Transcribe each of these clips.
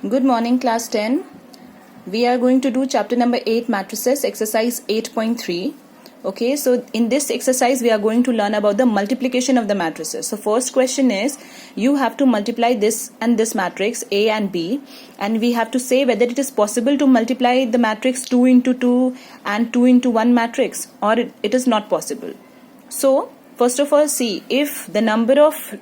Good morning, class 10. We are going to do chapter number 8, matrices, exercise 8.3. Okay, so in this exercise we are going to learn about the multiplication of the matrices. So first question is, you have to multiply this and this matrix A and B, and we have to say whether it is possible to multiply the matrix 2 into 2 and 2 into 1 matrix, or it is not possible. So first of all, see, if the number of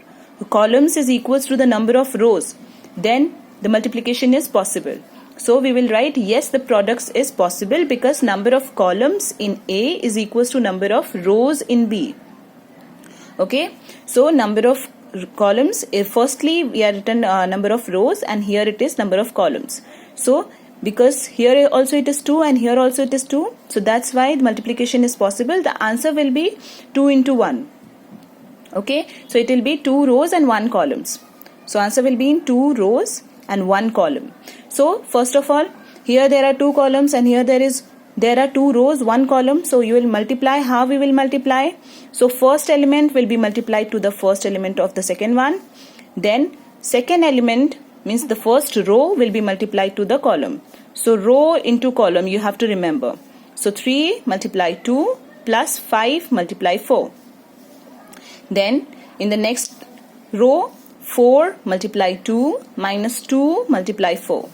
columns is equals to the number of rows, then the multiplication is possible. So we will write yes, the products is possible because number of columns in A is equals to number of rows in B. Okay, so number of columns, firstly we are written number of rows, and here it is number of columns. So because here also it is 2 and here also it is 2, so that's why the multiplication is possible. The answer will be 2 into 1. Okay, so it will be 2 rows and 1 columns. So answer will be in 2 rows and 1 column. So first of all, here there are 2 columns and here there are 2 rows, 1 column. So you will multiply. How we will multiply? So first element will be multiplied to the first element of the second one. Then second element means the first row will be multiplied to the column. So row into column you have to remember. So 3 multiply 2 plus 5 multiply 4. Then in the next row, 4 multiply 2 minus 2 multiply 4.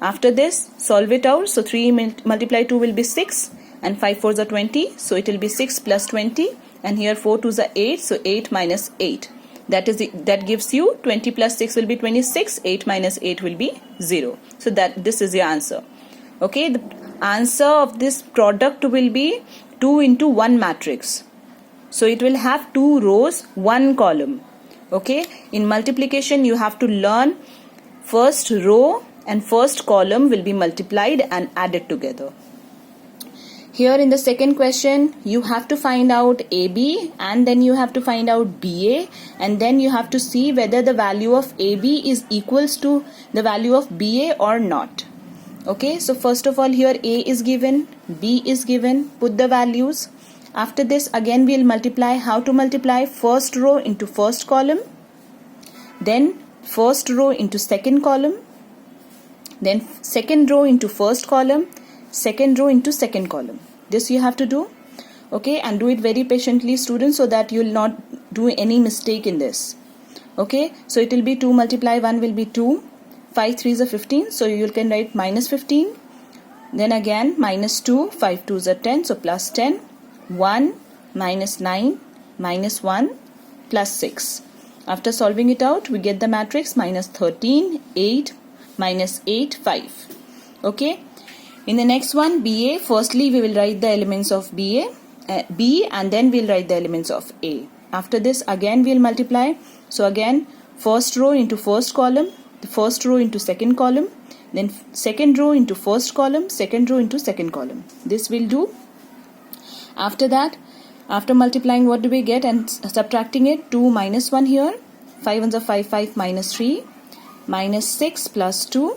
After this, solve it out. So 3 multiply 2 will be 6 and 5 4s are 20. So it will be 6 plus 20, and here 4 2s are 8. So 8 minus 8. That gives you 20 plus 6 will be 26. 8 minus 8 will be 0. So this is your answer. Okay, the answer of this product will be 2 into 1 matrix. So it will have 2 rows, 1 column. Okay, in multiplication you have to learn first row and first column will be multiplied and added together. Here in the second question, you have to find out AB, and then you have to find out BA, and then you have to see whether the value of AB is equals to the value of BA or not. Okay, so first of all, here A is given, B is given, put the values. After this, again we will multiply. How to multiply? First row into first column, then first row into second column, then second row into first column, second row into second column. This you have to do. Okay, and do it very patiently, students, so that you will not do any mistake in this. Okay, so it will be 2 multiply 1 will be 2, 5 3s are 15, so you can write minus 15. Then again minus 2, 5 2s are 10, so plus 10. 1 minus 9 minus 1 plus 6. After solving it out, we get the matrix minus 13, 8, minus 8, 5. Okay. In the next one, BA, firstly we will write the elements of B, and then we will write the elements of A. After this, again we will multiply. So again, first row into first column, the first row into second column, then second row into first column, second row into second column. This will do. After that, after multiplying, what do we get and subtracting it? 2 minus 1 here, 5 ones are 5, 5 minus 3, minus 6 plus 2,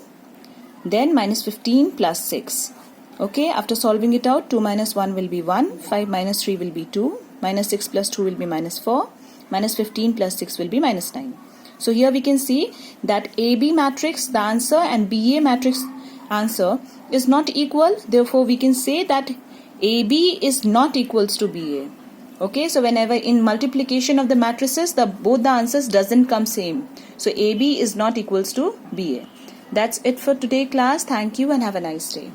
then minus 15 plus 6. Okay, after solving it out, 2 minus 1 will be 1, 5 minus 3 will be 2, minus 6 plus 2 will be minus 4, minus 15 plus 6 will be minus 9. So here we can see that AB matrix, the answer, and BA matrix answer is not equal. Therefore, we can say that AB is not equals to BA. Okay, so whenever in multiplication of the matrices, both the answers doesn't come same. So AB is not equals to BA. That's it for today, class. Thank you and have a nice day.